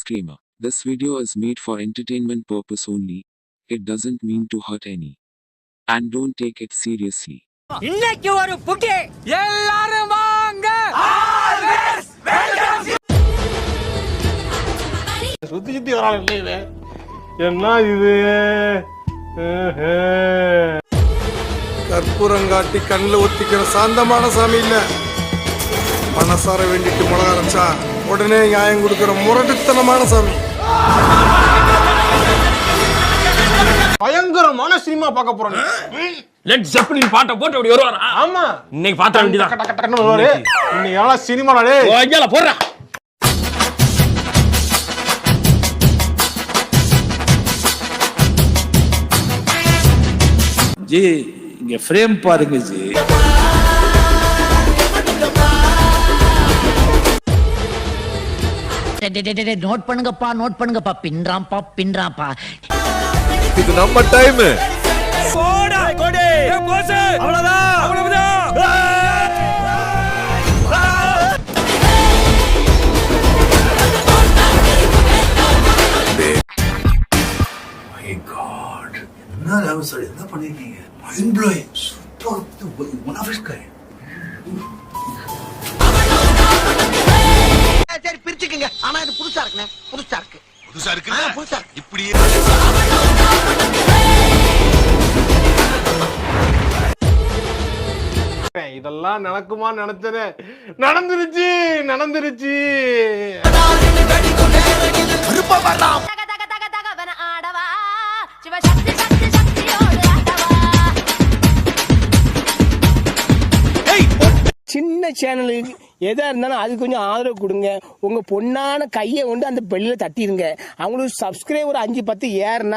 Disclaimer. This video is made for entertainment purpose only. It doesn't mean to hurt any. And don't take it seriously. இன்னைக்கு ஒரு புட்டி எல்லாரும் வாங்க சுத்தி சுத்தி வரான் இல்லையே என்ன இது கற்பூரங்காட்டி கண்ணில் ஒத்திக்கிற சாந்தமான சாமி இல்ல. மனசார வேண்டிட்டு மிளகா அரைச்சா உடனே நியாயம் கொடுக்கிற முரட்டுத்தனமான சாமி. பயங்கரமான சினிமா பார்க்க போறோம். லெட் ஜெப்பலின் பாட்டை போட்டு அப்படி வருவாரா? ஆமா, இன்னைக்கு பாத்த வேண்டியதா டக்கு டக்கு டக்குன்னு வருவாரு. இன்னைக்கு எல்லாம் சினிமாடா டேய். ஓகேல போறா. ஜி இங்க ஃப்ரேம் பாருங்க ஜி. நோட் பண்ணுங்கப்பா பின்றாம்பா இது நம்ம டைம். போடா கோடி ஏ போஸ் அவ்வளவுதான் என்ன ராவ் சார் என்ன பண்ணிருக்கீங்க? Mind blowing, super, one of is kind. சரி பிரிச்சுக்கங்க. ஆனா இது புதுசா இருக்குண்ணே. புதுசா இருக்கு புதுசா இருக்கு இப்படி இதெல்லாம் நடக்குமா நினைச்சது நடந்துருச்சு. சின்ன சேனலுக்கு எதா இருந்தாலும் அது கொஞ்சம் ஆதரவு கொடுங்க. உங்க பொண்ணான கையை கொண்டு அந்த பெல்லில தட்டிடுங்க. அவங்களுக்கு சப்ஸ்கிரைபர் 5-10 ஏறுனா